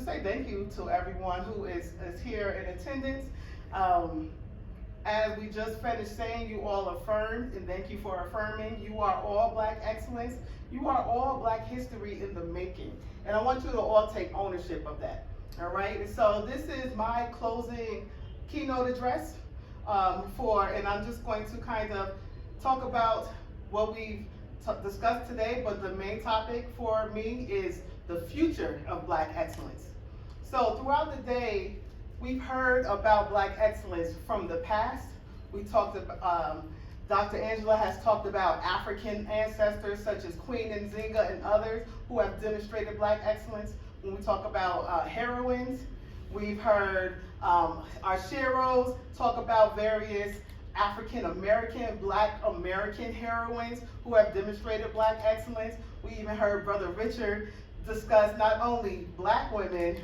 to say thank you to everyone who is here in attendance. Um, as we just finished saying, you all affirmed, and thank you for affirming. You are all Black excellence. You are all Black history in the making. And I want you to all take ownership of that. All right? And so this is my closing keynote address and I'm just going to kind of talk about what we've discussed today, but the main topic for me is the future of Black excellence. So throughout the day, we've heard about Black excellence from the past. We talked about, Dr. Angela has talked about African ancestors such as Queen Nzinga and others who have demonstrated Black excellence. When we talk about heroines, we've heard our sheroes talk about various African American, Black American heroines who have demonstrated Black excellence. We even heard Brother Richard discuss not only Black women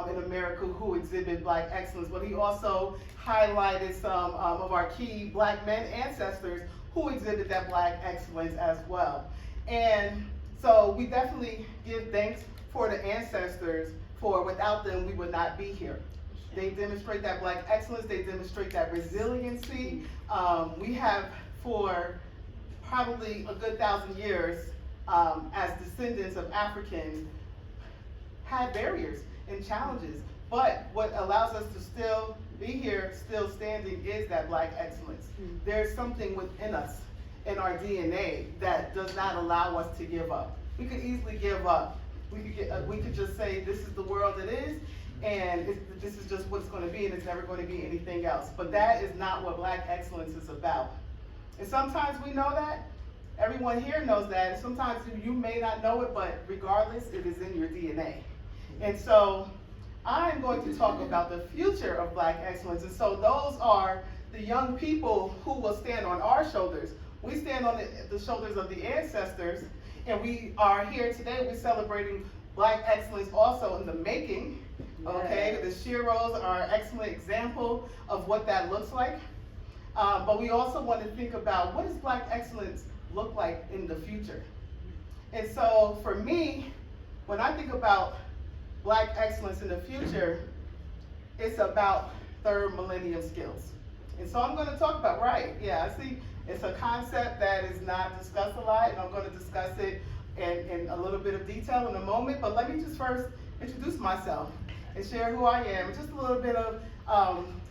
in America who exhibit Black excellence, but he also highlighted some of our key Black men ancestors who exhibit that Black excellence as well. And so we definitely give thanks for the ancestors, for without them we would not be here. They demonstrate that Black excellence, they demonstrate that resiliency. We have, for probably a good 1,000 years, as descendants of Africans, had barriers and challenges. But what allows us to still be here, still standing, is that Black excellence. There's something within us, in our DNA, that does not allow us to give up. We could easily give up. We could just say, this is the world it is, and this is just what it's going to be, and it's never going to be anything else. But that is not what Black excellence is about. And sometimes we know that. Everyone here knows that. And sometimes you may not know it, but regardless, it is in your DNA. And so I'm going to talk about the future of Black excellence. And so those are the young people who will stand on our shoulders. We stand on the shoulders of the ancestors, and we are here today. We're celebrating Black excellence also in the making. Okay, the sheroes are an excellent example of what that looks like. But we also want to think about, what does Black excellence look like in the future? And so for me, when I think about Black excellence in the future, it's about 3rd millennium skills. And so I'm going to talk about, I see it's a concept that is not discussed a lot, and I'm going to discuss it in a little bit of detail in a moment. But let me just first introduce myself and share who I am, just a little bit of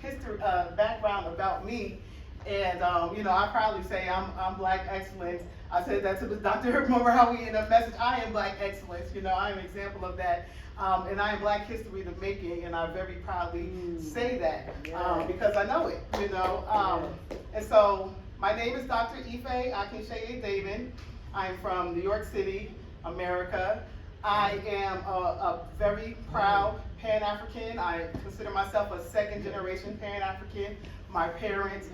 history, background about me. And I proudly say I'm Black excellence. I said that to the doctor. Remember how we end up message? I am Black excellence. I am an example of that. And I am Black history the making, and I very proudly say that because I know it. And so my name is Dr. Ife Akinsheye Damon. I'm from New York City, America. I am a very proud Pan-African. I consider myself a second-generation Pan-African. My parents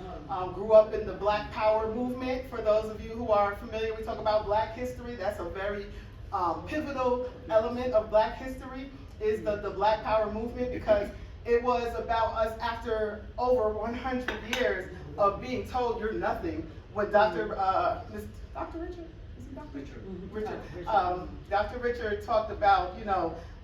grew up in the Black Power movement. For those of you who are familiar, we talk about Black history. That's a very pivotal element of Black history, is the Black Power movement, because it was about us, after over 100 years of being told you're nothing, what Dr. Richard? Dr. Richard talked about,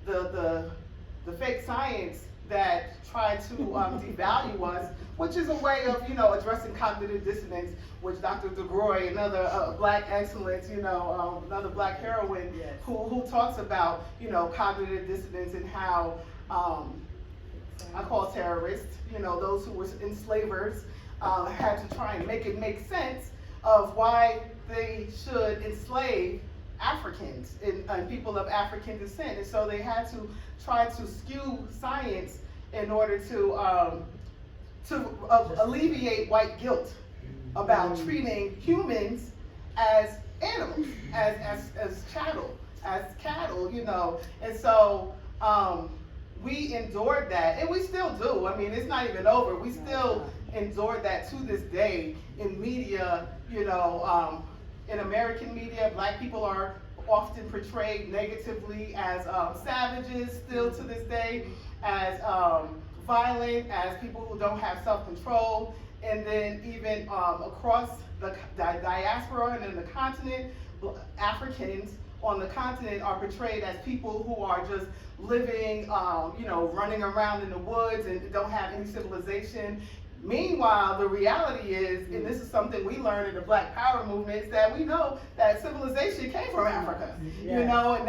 the fake science that tried to devalue us, which is a way of, addressing cognitive dissonance, which Dr. DeGroy, another Black excellence, another Black heroine, who talks about, cognitive dissonance, and how I call terrorists, those who were enslavers, had to try and make it make sense of why they should enslave Africans and people of African descent. And so they had to try to skew science in order to alleviate white guilt about treating humans as animals, as cattle, And so we endured that, and we still do. I mean, it's not even over. We still endure that to this day in media. In American media, Black people are often portrayed negatively as savages still to this day, as violent, as people who don't have self-control. And then even across the diaspora and in the continent, Africans on the continent are portrayed as people who are just living, running around in the woods and don't have any civilization. Meanwhile, the reality is, and this is something we learned in the Black Power movement, is that we know that civilization came from Africa. Yes. And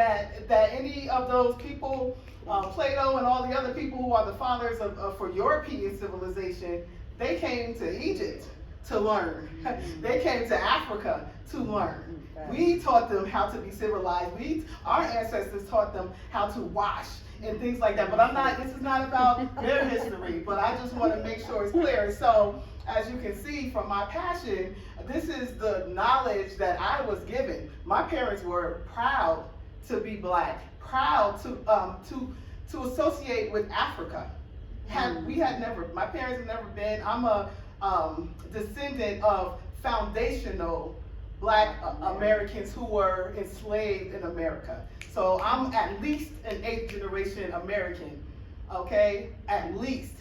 that any of those people, Plato and all the other people who are the fathers for European civilization, they came to Egypt to learn. They came to Africa to learn. We taught them how to be civilized. Our ancestors taught them how to wash and things like that. But this is not about their history, but I just want to make sure it's clear. So, as you can see from my passion, this is the knowledge that I was given. My parents were proud to be Black, proud to associate with Africa. My parents have never been. I'm a descendant of foundational Black Americans who were enslaved in America. So I'm at least an 8th generation American, okay? At least.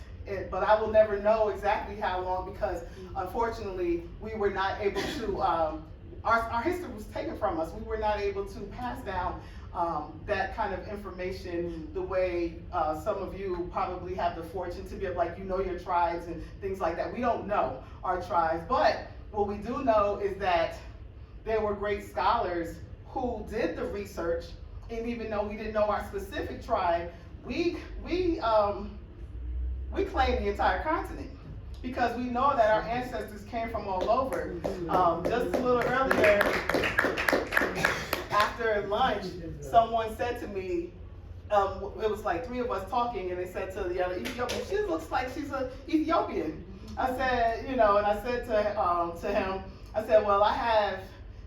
But I will never know exactly how long because unfortunately we were not able to, our history was taken from us. We were not able to pass down that kind of information the way some of you probably have the fortune to be able, your tribes and things like that. We don't know our tribes, but what we do know is that there were great scholars who did the research, and even though we didn't know our specific tribe, we claim the entire continent because we know that our ancestors came from all over. Just a little earlier, after lunch, someone said to me, it was like 3 of us talking, and they said to the other Ethiopian, she looks like she's an Ethiopian. I said, and I said to him, I said, well, I have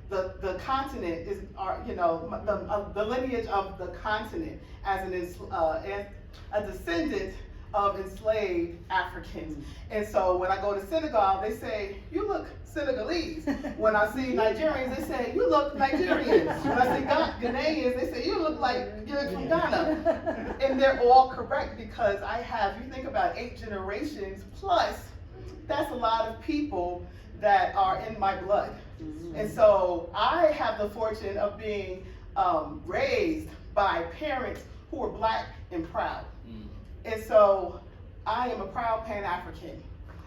the continent is, the lineage of the continent as a descendant of enslaved Africans. And so when I go to Senegal, they say, you look Senegalese. When I see Nigerians, they say, you look Nigerian. When I see Ghanaians, they say, you look like you're from Ghana. And they're all correct because you think about 8 generations plus, that's a lot of people that are in my blood. And so I have the fortune of being raised by parents who are Black and proud. And so I am a proud Pan-African.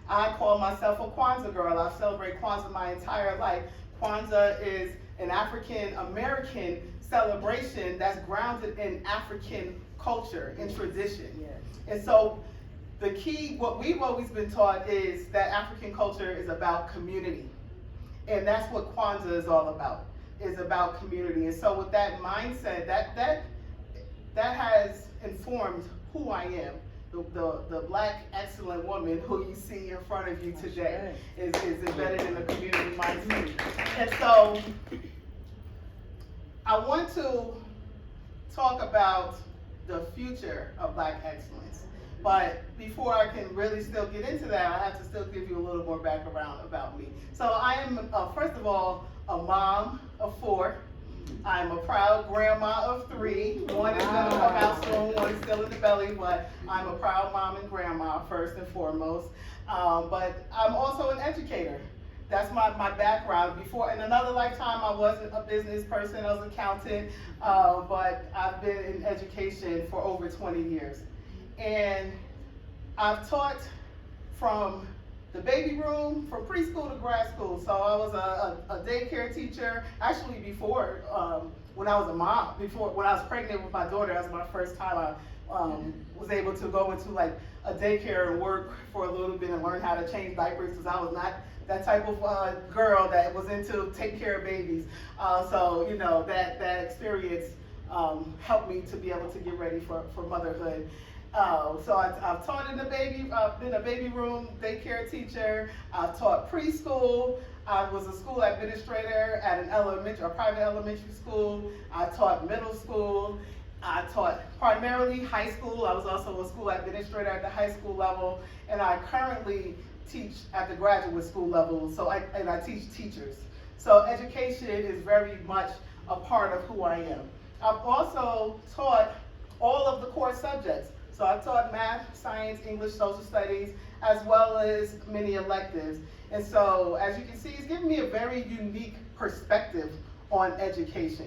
I call myself a Kwanzaa girl. I celebrate Kwanzaa my entire life. Kwanzaa is an African-American celebration that's grounded in African culture and tradition. Yes. And so the key, what we've always been taught is that African culture is about community. And that's what Kwanzaa is all about, is about community. And so with that mindset, that has informed who I am. The Black excellent woman who you see in front of you today is embedded in the community mindset. And so I want to talk about the future of Black excellence. But before I can really still get into that, I have to still give you a little more background about me. So I am, first of all, a mom of 4. I'm a proud grandma of 3. One is going to come out soon, one is still in the belly, but I'm a proud mom and grandma first and foremost. But I'm also an educator. That's my background. Before, in another lifetime, I wasn't a business person, I was an accountant, but I've been in education for over 20 years. And I've taught from the baby room, from preschool to grad school. So I was a daycare teacher, actually before, when I was a mom, when I was pregnant with my daughter, that was my first time I was able to go into like a daycare and work for a little bit and learn how to change diapers because I was not that type of girl that was into take care of babies. So, that experience helped me to be able to get ready for motherhood. So I've taught in a baby room, daycare teacher. I've taught preschool. I was a school administrator at a private elementary school. I taught middle school. I taught primarily high school. I was also a school administrator at the high school level, and I currently teach at the graduate school level. So I teach teachers. So education is very much a part of who I am. I've also taught all of the core subjects. So I've taught math, science, English, social studies, as well as many electives. And so, as you can see, it's given me a very unique perspective on education.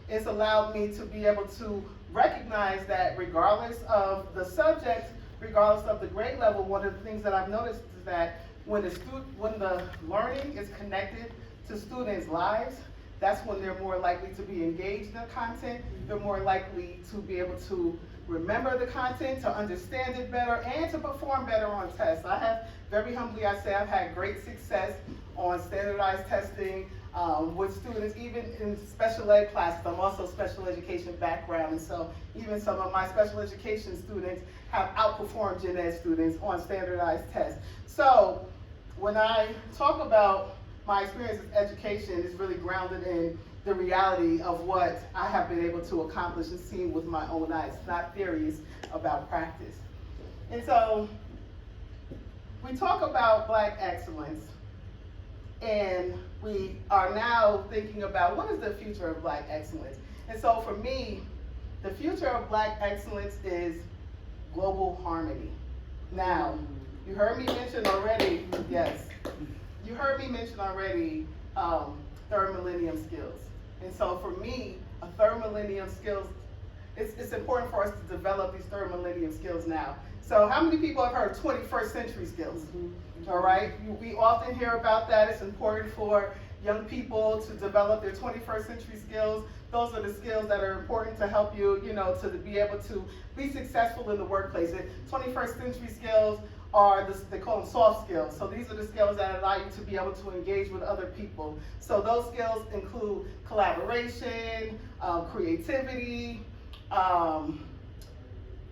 It's allowed me to be able to recognize that regardless of the subject, regardless of the grade level, one of the things that I've noticed is that when the learning is connected to students' lives, that's when they're more likely to be engaged in the content. They're more likely to be able to remember the content, to understand it better, and to perform better on tests. I have, very humbly I say, I've had great success on standardized testing with students, even in special ed classes. I'm also special education background, and so even some of my special education students have outperformed gen ed students on standardized tests. So when I talk about my experience with education, it's really grounded in the reality of what I have been able to accomplish and see with my own eyes, not theories about practice. And so we talk about Black excellence, and we are now thinking about what is the future of Black excellence. And so for me, the future of Black excellence is global harmony. Now, you heard me mention already, yes, you heard me mention already 3rd millennium skills. And so for me, a 3rd millennium skills, it's important for us to develop these 3rd millennium skills now. So how many people have heard 21st century skills? All right, we often hear about that. It's important for young people to develop their 21st century skills. Those are the skills that are important to help you, to be able to be successful in the workplace. And 21st century skills are, they call them soft skills. So these are the skills that allow you to be able to engage with other people. So those skills include collaboration, creativity,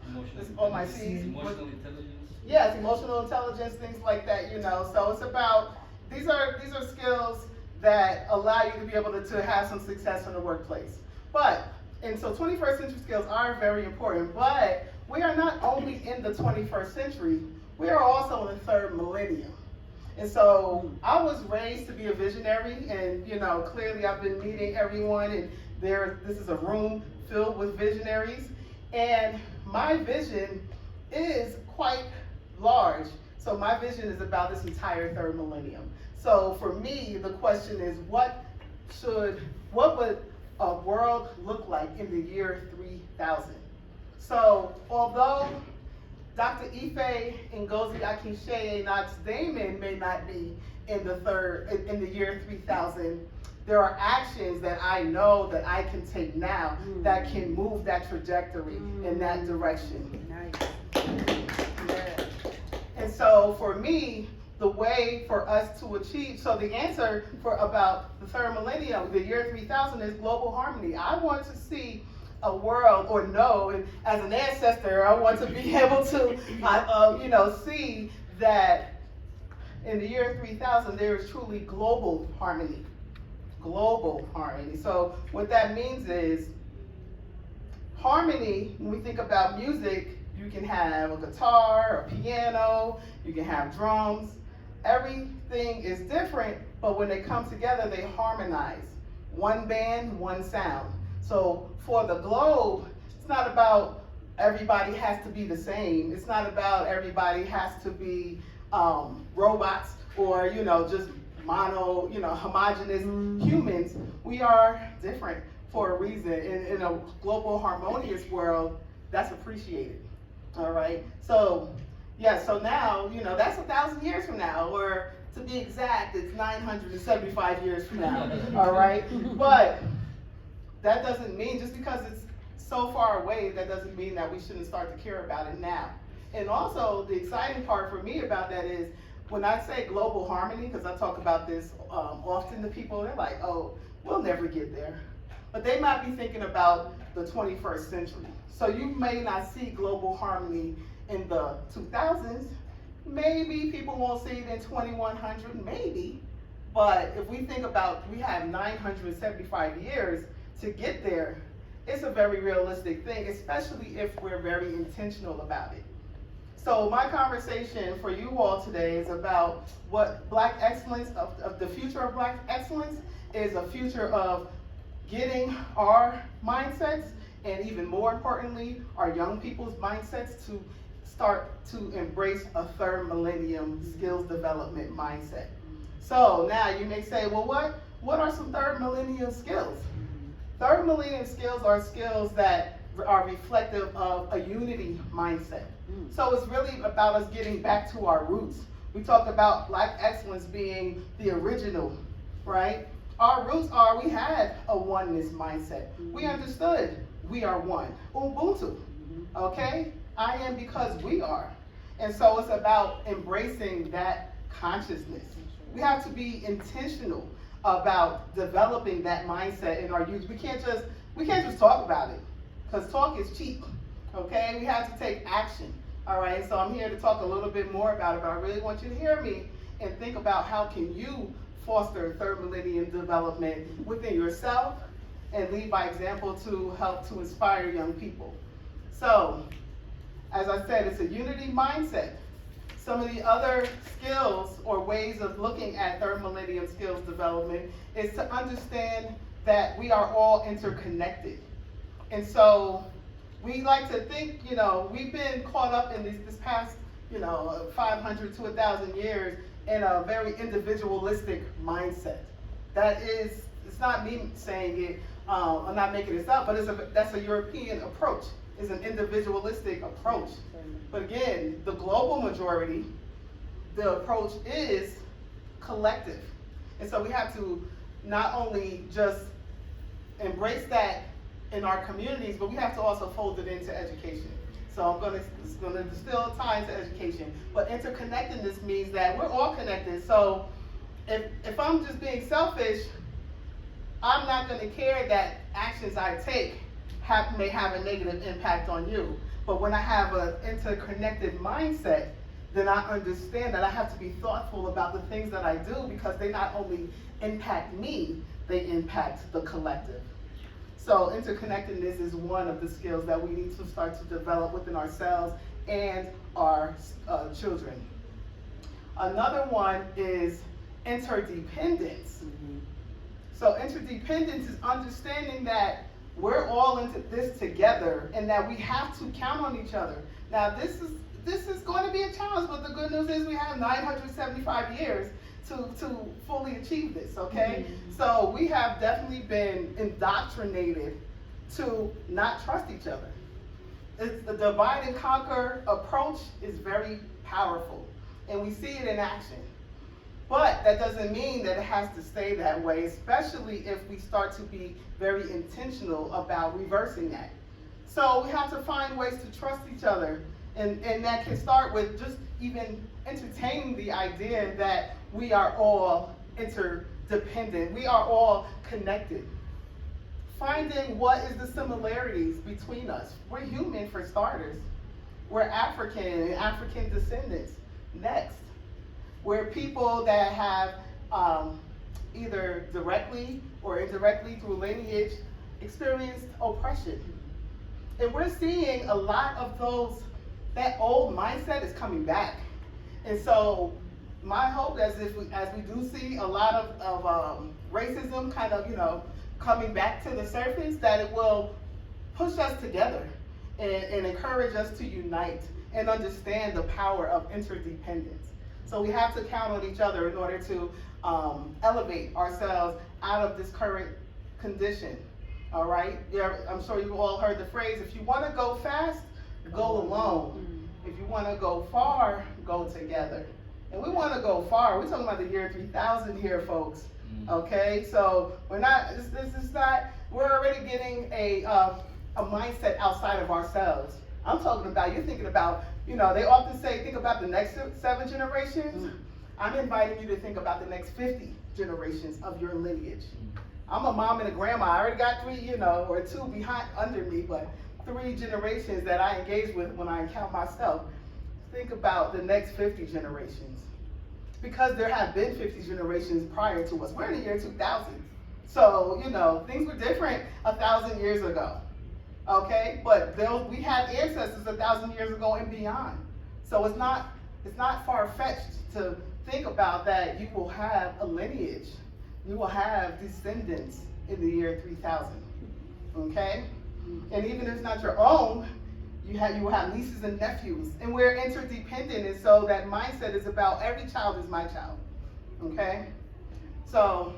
Emotional intelligence. Yes, emotional intelligence, things like that, So it's about, these are skills that allow you to be able to have some success in the workplace. And so 21st century skills are very important, but we are not only in the 21st century, we are also in the 3rd millennium. And so I was raised to be a visionary, and clearly I've been meeting everyone, and this is a room filled with visionaries, and my vision is quite large. So my vision is about this entire 3rd millennium. So for me, the question is, what would a world look like in the year 3000? So although Dr. Ife Akinsheye Damon may not be in the year 3000, there are actions that I know that I can take now that can move that trajectory in that direction. Nice. Yeah. And so for me, the way for us to achieve, so the answer for about the 3rd millennium, the year 3000, is global harmony. I want to see a world, or know, and as an ancestor, I want to be able to, see that in the year 3000, there is truly global harmony. Global harmony. So what that means is harmony, when we think about music, you can have a guitar, a piano, you can have drums. Everything is different, but when they come together, they harmonize. One band, one sound. So for the globe, it's not about everybody has to be the same. It's not about everybody has to be robots or, just mono, homogenous humans. We are different for a reason. In a global harmonious world, that's appreciated. All right. So, yeah, so now, that's 1,000 years from now, or to be exact, it's 975 years from now. All right. But that doesn't mean, just because it's so far away, that doesn't mean that we shouldn't start to care about it now. And also, the exciting part for me about that is, when I say global harmony, because I talk about this often to people, they're like, oh, we'll never get there. But they might be thinking about the 21st century. So you may not see global harmony in the 2000s. Maybe people won't see it in 2100, maybe. But if we think about, we have 975 years to get there, it's a very realistic thing, especially if we're very intentional about it. So my conversation for you all today is about what Black excellence, of the future of Black excellence, is a future of getting our mindsets, and even more importantly, our young people's mindsets, to start to embrace a 3rd millennium skills development mindset. So now you may say, well, what are some 3rd millennium skills? 3rd millennium skills are skills that are reflective of a unity mindset. So it's really about us getting back to our roots. We talked about Black excellence being the original, right? Our roots are, we had a oneness mindset. We understood we are one. Ubuntu, okay? I am because we are. And so it's about embracing that consciousness. We have to be intentional about developing that mindset in our youth. We can't just talk about it, because talk is cheap, okay? We have to take action, all right? So I'm here to talk a little bit more about it, but I really want you to hear me and think about how can you foster third millennium development within yourself and lead by example to help to inspire young people. So, as I said, it's a unity mindset. Some of the other skills or ways of looking at third millennium skills development is to understand that we are all interconnected. And so we like to think, we've been caught up in this past, 500 to 1,000 years in a very individualistic mindset. It's not me saying it, I'm not making this up, but that's a European approach. It's an individualistic approach. But again, the global majority, the approach is collective. And so we have to not only just embrace that in our communities, but we have to also fold it into education. So I'm going to distill time to education. But interconnectedness means that we're all connected. So if I'm just being selfish, I'm not going to care that actions I take may have a negative impact on you. But when I have an interconnected mindset, then I understand that I have to be thoughtful about the things that I do, because they not only impact me, they impact the collective. So interconnectedness is one of the skills that we need to start to develop within ourselves and our children. Another one is interdependence. So interdependence is understanding that we're all into this together and that we have to count on each other. Now this is going to be a challenge, but the good news is we have 975 years to fully achieve this, okay? So we have definitely been indoctrinated to not trust each other. The divide and conquer approach is very powerful, and we see it in action. But that doesn't mean that it has to stay that way, especially if we start to be very intentional about reversing that. So we have to find ways to trust each other, and that can start with just even entertaining the idea that we are all interdependent. We are all connected. Finding what is the similarities between us. We're human for starters. We're African and African descendants. Next, we're people that have either directly or indirectly through lineage experienced oppression. And we're seeing a lot of that old mindset is coming back. And so my hope is as we do see a lot of racism kind of, coming back to the surface, that it will push us together and encourage us to unite and understand the power of interdependence. So we have to count on each other in order to elevate ourselves out of this current condition. All right? I'm sure you've all heard the phrase, if you want to go fast, go alone. If you want to go far, go together. And we want to go far. We're talking about the year 3000 here, folks. Okay? So we're already getting a mindset outside of ourselves. I'm talking about, you're thinking about, they often say, think about the next 7 generations. I'm inviting you to think about the next 50 generations of your lineage. I'm a mom and a grandma. I already got 3, or 2 under me, but 3 generations that I engage with when I count myself. Think about the next 50 generations. Because there have been 50 generations prior to us. We're in the year 2000. So, things were different 1,000 years ago. Okay? But we had ancestors 1,000 years ago and beyond. So it's not far-fetched to think about that you will have a lineage. You will have descendants in the year 3000. Okay? And even if it's not your own, you will have nieces and nephews. And we're interdependent, and so that mindset is about every child is my child. Okay? So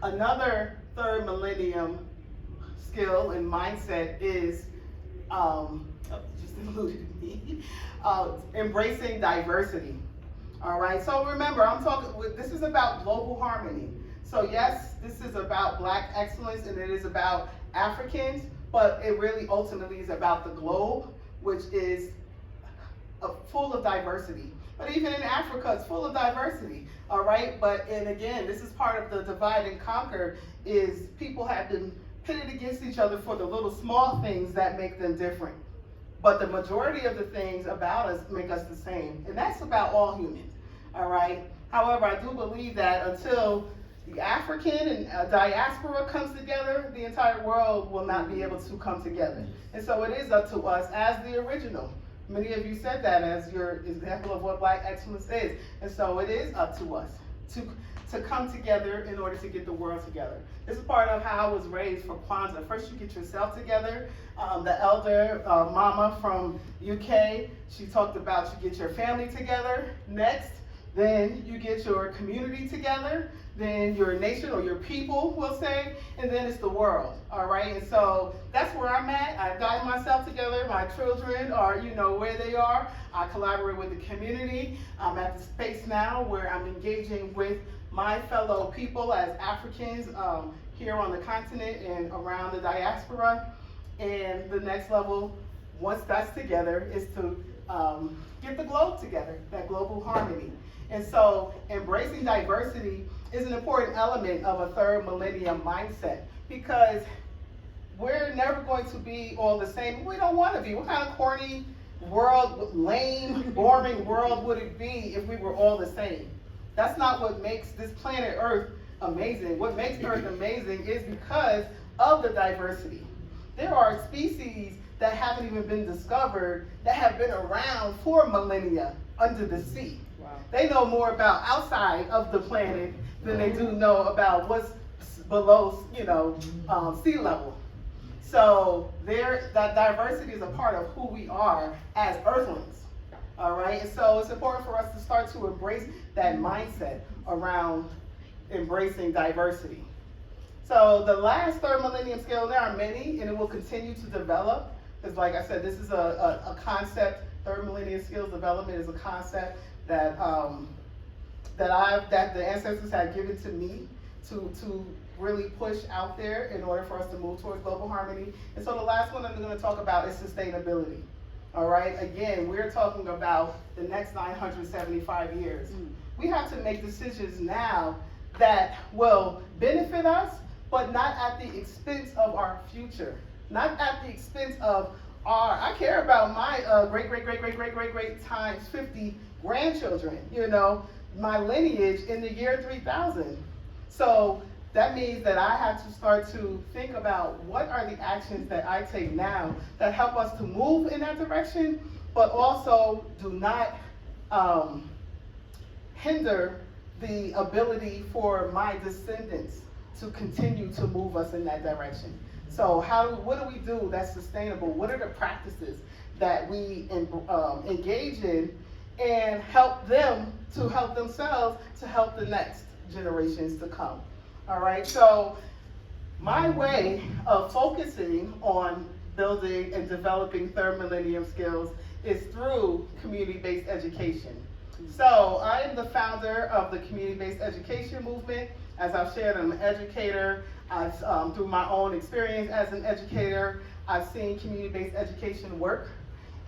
another third millennium skill and mindset is just eluded me, embracing diversity. All right, so remember, this is about global harmony. So yes, this is about Black excellence and it is about Africans, but it really ultimately is about the globe, which is full of diversity. But even in Africa, it's full of diversity, all right? And again, this is part of the divide and conquer, is people have been pitted against each other for the little small things that make them different. But the majority of the things about us make us the same, and that's about all humans, all right? However, I do believe that until the African and diaspora comes together, the entire world will not be able to come together. And so it is up to us as the original. Many of you said that as your example of what Black excellence is. And so it is up to us to come together in order to get the world together. This is part of how I was raised for Kwanzaa. First you get yourself together. The elder, Mama from UK, she talked about you get your family together. Next, then you get your community together. Then your nation or your people will say, and then it's the world, all right? And so that's where I'm at. I've gotten myself together. My children are, where they are. I collaborate with the community. I'm at the space now where I'm engaging with my fellow people as Africans here on the continent and around the diaspora. And the next level, once that's together, is to get the globe together, that global harmony. And so embracing diversity is an important element of a third millennium mindset, because we're never going to be all the same. We don't want to be. What kind of corny world, lame, boring world would it be if we were all the same? That's not what makes this planet Earth amazing. What makes Earth amazing is because of the diversity. There are species that haven't even been discovered that have been around for millennia under the sea. Wow. They know more about outside of the planet than they do know about what's below, sea level. So that diversity is a part of who we are as Earthlings. All right, and so it's important for us to start to embrace that mindset around embracing diversity. So the last third millennium skill, there are many, and it will continue to develop. Because like I said, this is a concept. Third millennium skills development is a concept that the ancestors had given to me to really push out there in order for us to move towards global harmony. And so the last one I'm going to talk about is sustainability. All right, again, we're talking about the next 975 years. We have to make decisions now that will benefit us, but not at the expense of our future, not at the expense of I care about my great times 50 grandchildren, my lineage in the year 3000. So that means that I have to start to think about what are the actions that I take now that help us to move in that direction, but also do not hinder the ability for my descendants to continue to move us in that direction. So what do we do that's sustainable? What are the practices that we engage in and help them to help themselves to help the next generations to come? All right, so my way of focusing on building and developing third millennium skills is through community-based education. So I am the founder of the community-based education movement. As I've shared, I'm an educator. Through my own experience as an educator, I've seen community-based education work.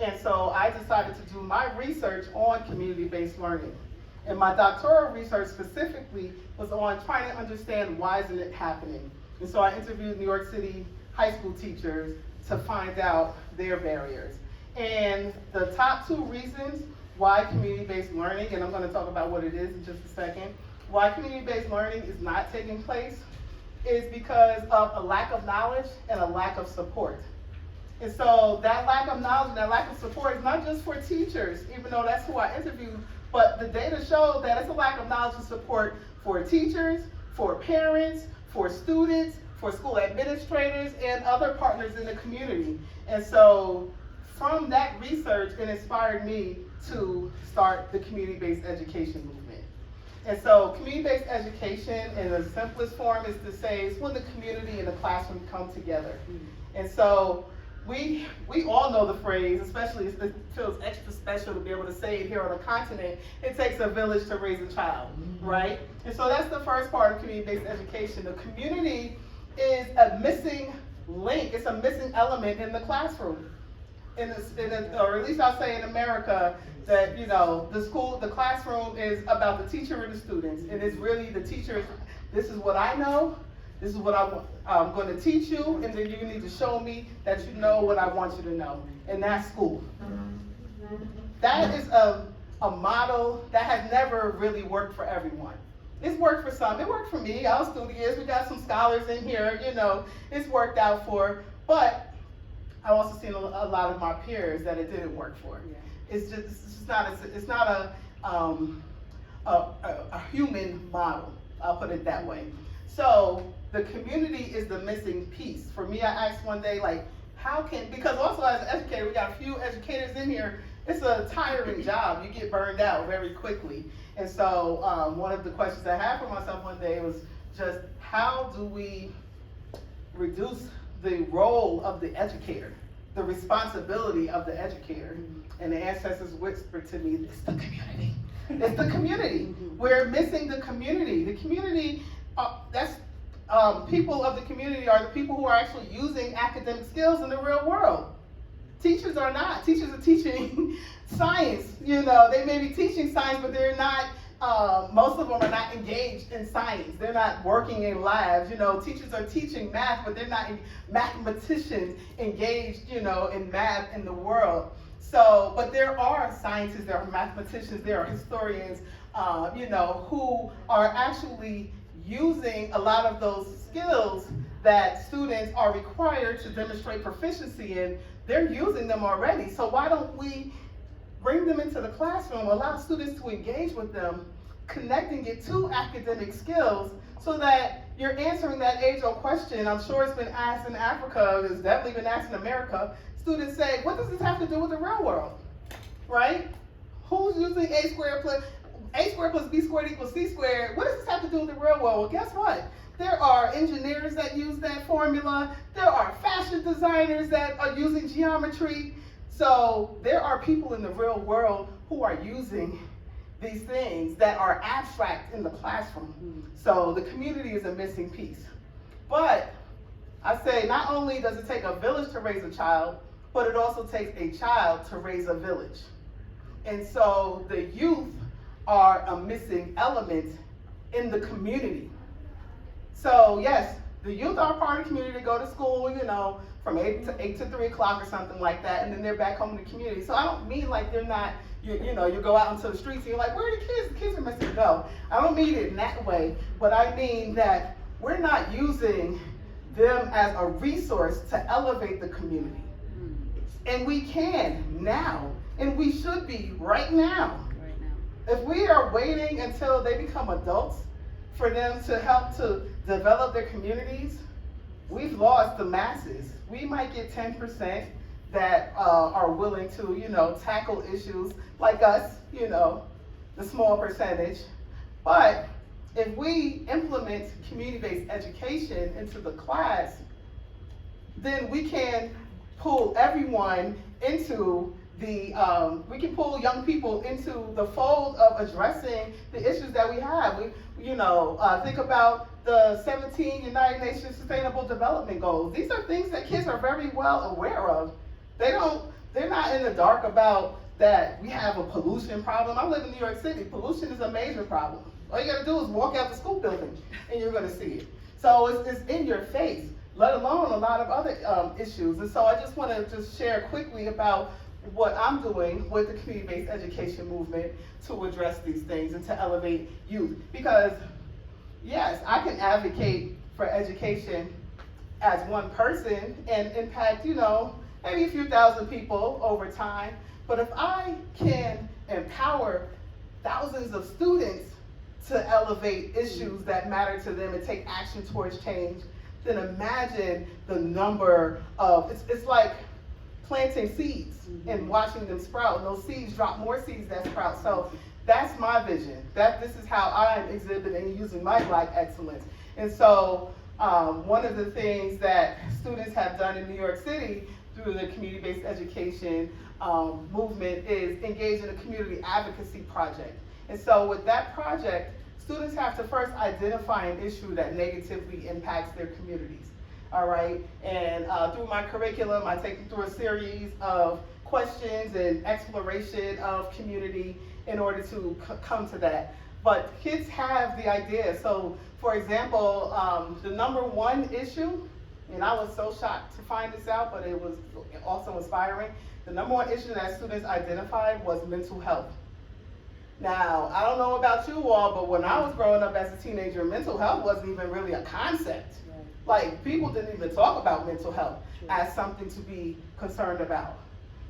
And so I decided to do my research on community-based learning. And my doctoral research specifically was on trying to understand why isn't it happening. And so I interviewed New York City high school teachers to find out their barriers. And the top 2 reasons why community-based learning, and I'm going to talk about what it is in just a second, why community-based learning is not taking place is because of a lack of knowledge and a lack of support. And so that lack of knowledge and that lack of support is not just for teachers, even though that's who I interviewed, but the data showed that it's a lack of knowledge and support for teachers, for parents, for students, for school administrators, and other partners in the community. And so from that research, it inspired me to start the community-based education movement. And so community-based education in the simplest form is to say it's when the community and the classroom come together. And so we all know the phrase, especially it feels extra special to be able to say it here on the continent. It takes a village to raise a child, right? And so that's the first part of community-based education. The community is a missing link. It's a missing element in the classroom. Or at least I'll say in America, that the classroom is about the teacher and the students, and it's really the teachers. This is what I know. This is what I'm going to teach you, and then you need to show me that you know what I want you to know, and that's school. That is a model that has never really worked for everyone. It's worked for some. It worked for me. I was studious. We got some scholars in here. It's worked out for. But I've also seen a lot of my peers that it didn't work for. Yeah. It's not a human model. I'll put it that way. So the community is the missing piece. For me, I asked one day, like, because also as an educator, we got a few educators in here. It's a tiring job. You get burned out very quickly. And so one of the questions I had for myself one day was just, how do we reduce the role of the educator, the responsibility of the educator? And the ancestors whispered to me, it's the community. It's the community. We're missing the community. The community, people of the community are the people who are actually using academic skills in the real world. Teachers are not. Teachers are teaching science. They may be teaching science, but they're not, most of them are not engaged in science. They're not working in labs. Teachers are teaching math, but they're not mathematicians engaged, in math in the world. So, but there are scientists, there are mathematicians, there are historians, who are actually using a lot of those skills that students are required to demonstrate proficiency in. They're using them already. So why don't we bring them into the classroom, allow students to engage with them, connecting it to academic skills so that you're answering that age-old question. I'm sure it's been asked in Africa, it's definitely been asked in America. Students say, what does this have to do with the real world, right? Who's using a squared plus b squared equals c squared? What does this have to do with the real world? Well, guess what? There are engineers that use that formula. There are fashion designers that are using geometry. So there are people in the real world who are using these things that are abstract in the classroom. So the community is a missing piece. But I say not only does it take a village to raise a child, but it also takes a child to raise a village. And so the youth are a missing element in the community. So yes, the youth are part of the community. They go to school, from 8 to 3 o'clock or something like that, and then they're back home in the community. So I don't mean like they're not, you go out into the streets and you're like, where are the kids? The kids are missing go. I don't mean it in that way, but I mean that we're not using them as a resource to elevate the community. And we can now, and we should be right now. If we are waiting until they become adults for them to help to develop their communities, we've lost the masses. We might get 10% that are willing to, tackle issues like us, the small percentage. But if we implement community-based education into the class, then we can pull everyone into we can pull young people into the fold of addressing the issues that we have. Think about the 17 United Nations Sustainable Development Goals. These are things that kids are very well aware of. They're not in the dark about that we have a pollution problem. I live in New York City. Pollution is a major problem. All you gotta do is walk out the school building and you're gonna see it. So it's in your face, let alone a lot of other issues. And so I just wanna share quickly about what I'm doing with the community-based education movement to address these things and to elevate youth. Because yes, I can advocate for education as one person and impact, maybe a few thousand people over time. But if I can empower thousands of students to elevate issues that matter to them and take action towards change, then imagine the number of, it's like planting seeds and watching them sprout, and those seeds drop more seeds that sprout. So that's my vision. This is how I'm exhibiting using my Black excellence. And so one of the things that students have done in New York City through the community-based education movement is engage in a community advocacy project. And so with that project, students have to first identify an issue that negatively impacts their communities. All right, and through my curriculum, I take them through a series of questions and exploration of community in order to come to that. But kids have the idea. So, for example, the #1 issue, and I was so shocked to find this out, but it was also inspiring. The #1 issue that students identified was mental health. Now, I don't know about you all, but when I was growing up as a teenager, mental health wasn't even really a concept. Like, people didn't even talk about mental health as something to be concerned about.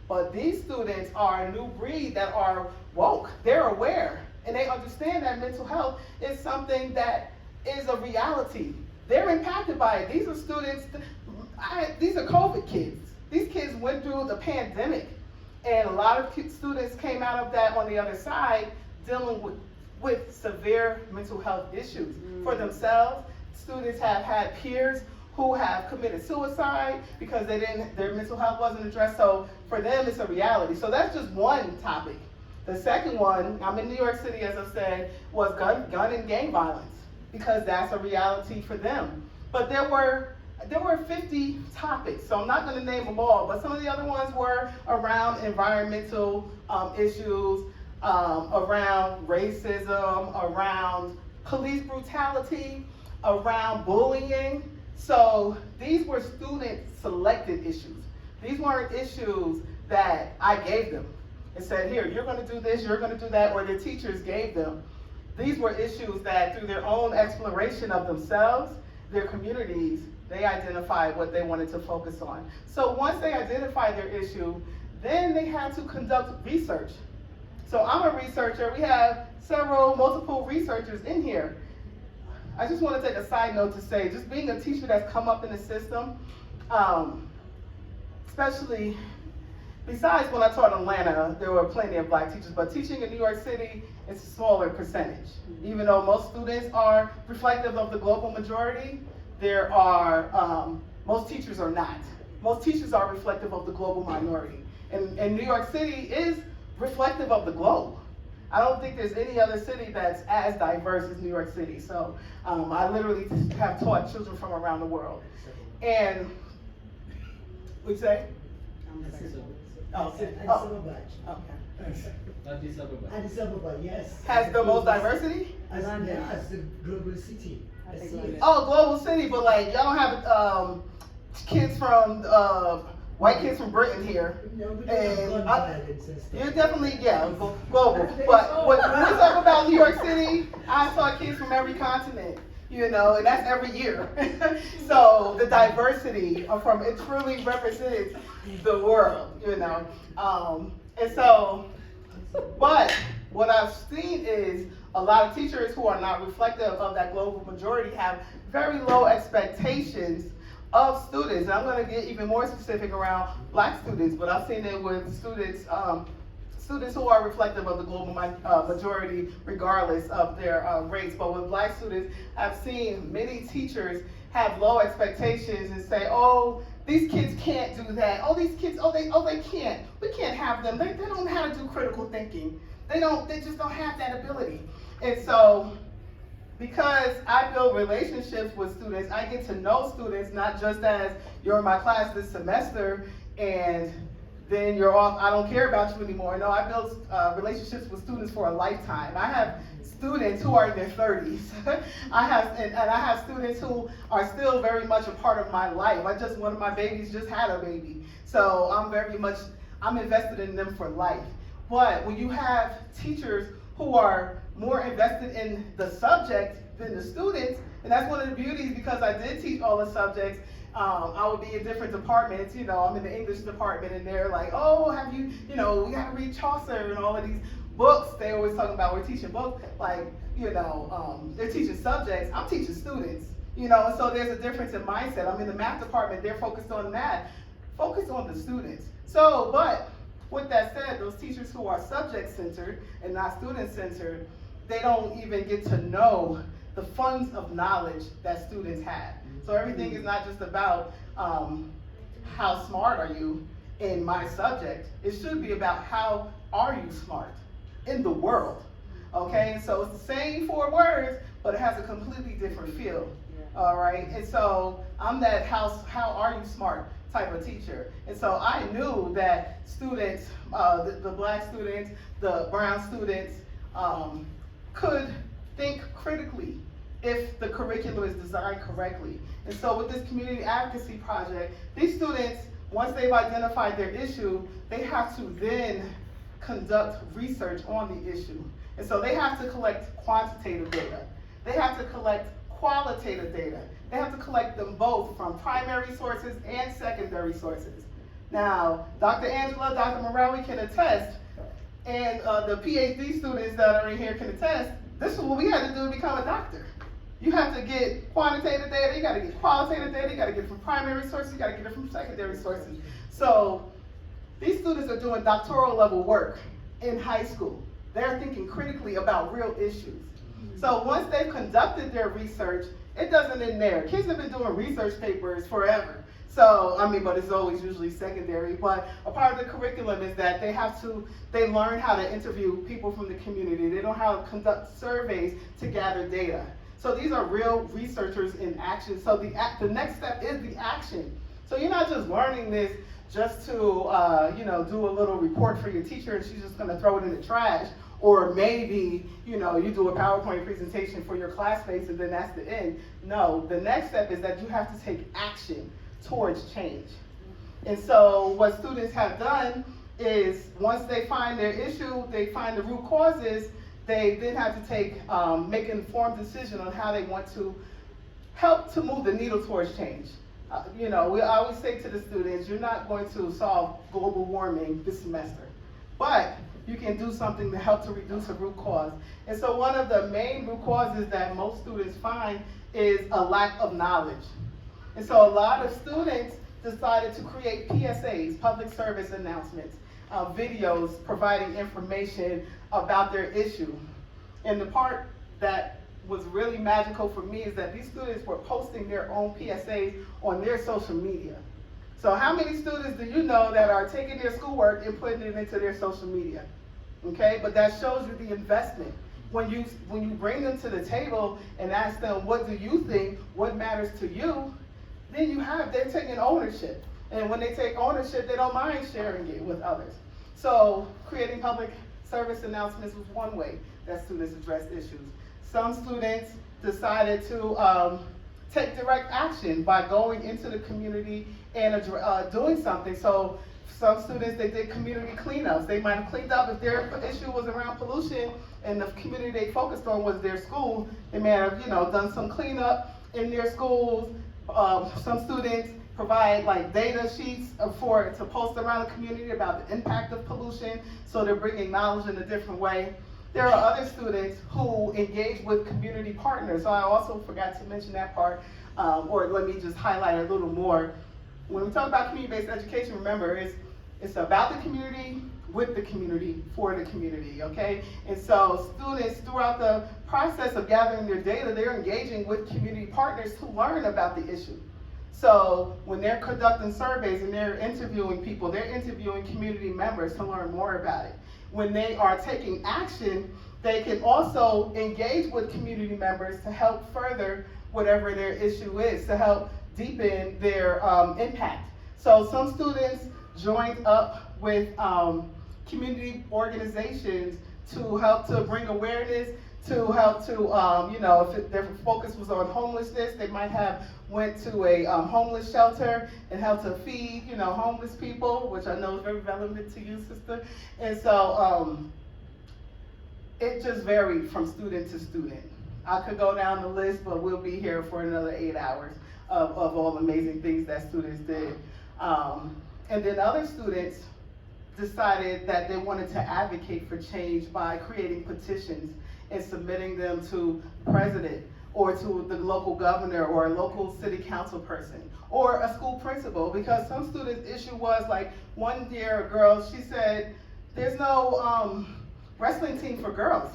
But these students are a new breed that are woke. They're aware, and they understand that mental health is something that is a reality. They're impacted by it. These are students, these are COVID kids. These kids went through the pandemic, and a lot of students came out of that on the other side dealing with severe mental health issues for themselves. Students have had peers who have committed suicide because their mental health wasn't addressed. So for them, it's a reality. So that's just one topic. The second one, I'm in New York City, as I said, was gun and gang violence, because that's a reality for them. But there were 50 topics, so I'm not going to name them all, but some of the other ones were around environmental issues, around racism, around police brutality, around bullying. So these were student-selected issues. These weren't issues that I gave them and said, here, you're going to do this, you're going to do that, or their teachers gave them. These were issues that through their own exploration of themselves, their communities, they identified what they wanted to focus on. So once they identified their issue, then they had to conduct research. So I'm a researcher. We have multiple researchers in here. I just want to take a side note to say, just being a teacher that's come up in the system, especially besides when I taught in Atlanta, there were plenty of black teachers, but teaching in New York City, it's a smaller percentage. Even though most students are reflective of the global majority, there are, most teachers are not. Most teachers are reflective of the global minority. And New York City is reflective of the globe. I don't think there's any other city that's as diverse as New York City. So I literally have taught children from around the world. And, what'd you say? Okay. Addis Ababa. Addis Ababa, yes. Has the most diversity? As the global city. Oh, global city, but like y'all don't have kids from white kids from Britain here. No, we don't And have gun violence and stuff. you're definitely global. But when we talk about New York City, I saw kids from every continent. And that's every year. So the diversity it truly represents the world. And so, but what I've seen is a lot of teachers who are not reflective of that global majority have very low expectations of students. And I'm going to get even more specific around black students, but I've seen it with students who are reflective of the global majority regardless of their race. But with black students, I've seen many teachers have low expectations and say, oh, these kids can't do that. Oh, these kids, they can't. We can't have them. They don't know how to do critical thinking. They just don't have that ability. And so, because I build relationships with students, I get to know students, not just as you're in my class this semester and then you're off, I don't care about you anymore. No, I build relationships with students for a lifetime. I have students who are in their 30s. I have students who are still very much a part of my life. One of my babies just had a baby. So I'm invested in them for life. But when you have teachers who are more invested in the subject than the students, and that's one of the beauties, because I did teach all the subjects. I would be in different departments, I'm in the English department, and they're like, oh, have you, we gotta read Chaucer and all of these books. They always talk about we're teaching books, like, they're teaching subjects, I'm teaching students, and so there's a difference in mindset. I'm in the math department, they're focused on math, focus on the students. So, but with that said, those teachers who are subject-centered and not student-centered, they don't even get to know the funds of knowledge that students have. So everything is not just about how smart are you in my subject. It should be about how are you smart in the world. Okay, so it's the same 4 words, but it has a completely different feel. All right, and so I'm that how are you smart type of teacher. And so I knew that students, the black students, the brown students, could think critically if the curriculum is designed correctly. And so with this community advocacy project, these students, once they've identified their issue, they have to then conduct research on the issue. And so they have to collect quantitative data. They have to collect qualitative data. They have to collect them both from primary sources and secondary sources. Now, Dr. Angela, Dr. Morelli can attest, and the PhD students that are in here can attest, this is what we had to do to become a doctor. You have to get quantitative data, you gotta get qualitative data, you gotta get it from primary sources, you gotta get it from secondary sources. So these students are doing doctoral level work in high school. They're thinking critically about real issues. So once they've conducted their research, it doesn't end there. Kids have been doing research papers forever. So, I mean, but it's always usually secondary. But a part of the curriculum is that they learn how to interview people from the community. They know how to conduct surveys to gather data. So these are real researchers in action. So the next step is the action. So you're not just learning this just to, do a little report for your teacher and she's just gonna throw it in the trash. Or maybe, you do a PowerPoint presentation for your classmates and then that's the end. No, the next step is that you have to take action towards change. And so what students have done is once they find their issue, they find the root causes, they then have to make an informed decision on how they want to help to move the needle towards change. We always say to the students, you're not going to solve global warming this semester, but you can do something to help to reduce a root cause. And so one of the main root causes that most students find is a lack of knowledge. And so a lot of students decided to create PSAs, public service announcements, videos providing information about their issue. And the part that was really magical for me is that these students were posting their own PSAs on their social media. So how many students do you know that are taking their schoolwork and putting it into their social media? Okay, but that shows you the investment. When you bring them to the table and ask them, what do you think, what matters to you, then they're taking ownership. And when they take ownership, they don't mind sharing it with others. So creating public service announcements was one way that students addressed issues. Some students decided to take direct action by going into the community and doing something. So some students, they did community cleanups. They might have cleaned up if their issue was around pollution and the community they focused on was their school. They may have, done some cleanup in their schools. Some students provide like data sheets to post around the community about the impact of pollution, so they're bringing knowledge in a different way. There are other students who engage with community partners. So I also forgot to mention that part, or let me just highlight a little more. When we talk about community-based education, remember, it's about the community, with the community, for the community, okay? And so students, throughout the process of gathering their data, they're engaging with community partners to learn about the issue. So when they're conducting surveys and they're interviewing people, they're interviewing community members to learn more about it. When they are taking action, they can also engage with community members to help further whatever their issue is, to help deepen their impact. So some students joined up with community organizations to help to bring awareness, to help to, if their focus was on homelessness, they might have went to a homeless shelter and helped to feed, homeless people, which I know is very relevant to you, sister. And so it just varied from student to student. I could go down the list, but we'll be here for another 8 hours of all the amazing things that students did. And then other students decided that they wanted to advocate for change by creating petitions and submitting them to the president or to the local governor or a local city council person or a school principal, because some students' issue was like, one year a girl, she said, there's no wrestling team for girls.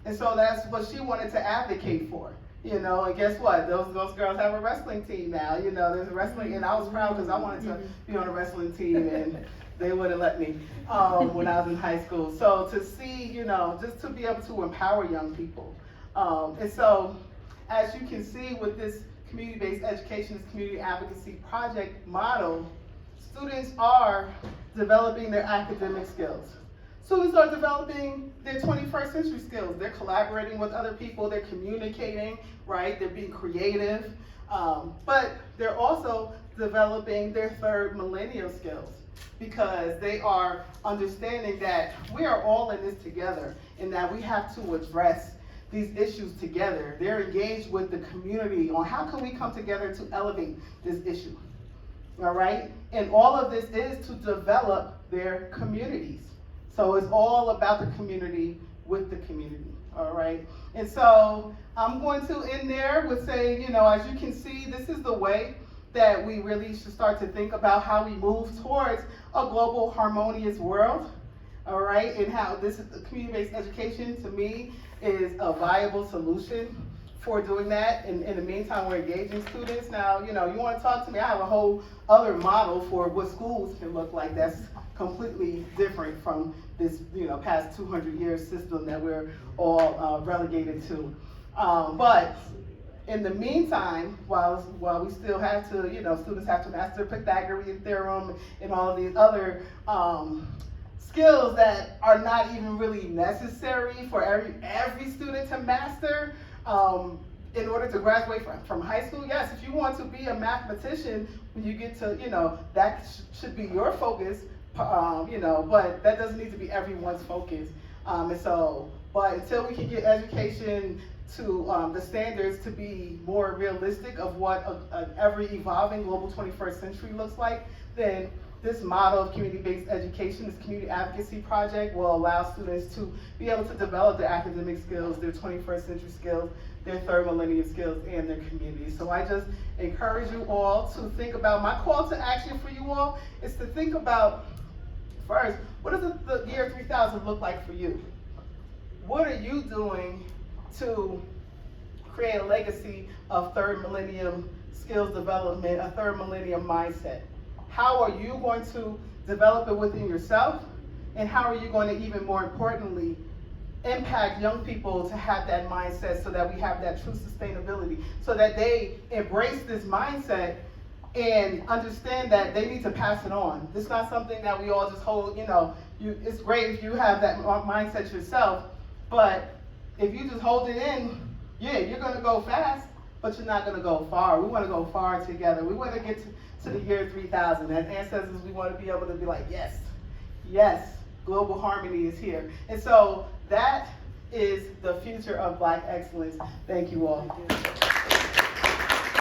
And so that's what she wanted to advocate for. You know, and guess what? Those girls have a wrestling team now. You know, there's a wrestling, and I was proud because I wanted to be on a wrestling team, and they wouldn't let me when I was in high school. So to see, you know, just to be able to empower young people. And so, as you can see with this community-based education, this community advocacy project model, students are developing their academic skills. Students are developing their 21st century skills. They're collaborating with other people, they're communicating, right? They're being creative, but they're also developing their 3rd-Millennium skills because they are understanding that we are all in this together and that we have to address these issues together. They're engaged with the community on how can we come together to elevate this issue, all right? And all of this is to develop their communities. So it's all about the community with the community, all right? And so I'm going to end there with saying, you know, as you can see, this is the way that we really should start to think about how we move towards a global harmonious world, all right? And how this community-based education, to me, is a viable solution for doing that. And in the meantime, we're engaging students. Now, you know, you want to talk to me, I have a whole other model for what schools can look like that's completely different from this, you know, past 200 year system that we're all relegated to. But in the meantime, while we still have to, you know, students have to master Pythagorean theorem and all of these other skills that are not even really necessary for every student to master in order to graduate from high school. Yes, if you want to be a mathematician when you get to, you know, that should be your focus, you know, but that doesn't need to be everyone's focus. And so, but until we can get education to the standards to be more realistic of what an ever-evolving global 21st century looks like, then this model of community-based education, this community advocacy project, will allow students to be able to develop their academic skills, their 21st century skills, their 3rd-Millennium skills, and their community. So I just encourage you all to think about, my call to action for you all is to think about, first, what does the year 3000 look like for you? What are you doing to create a legacy of 3rd-Millennium skills development, a 3rd-Millennium mindset? How are you going to develop it within yourself? And how are you going to, even more importantly, impact young people to have that mindset so that we have that true sustainability, so that they embrace this mindset and understand that they need to pass it on. This is not something that we all just hold, you know, it's great if you have that mindset yourself, but if you just hold it in, yeah, you're gonna go fast, but you're not gonna go far. We wanna go far together. We wanna get to the year 3000. As ancestors, we wanna be able to be like, yes, yes, global harmony is here. And so that is the future of Black excellence. Thank you all.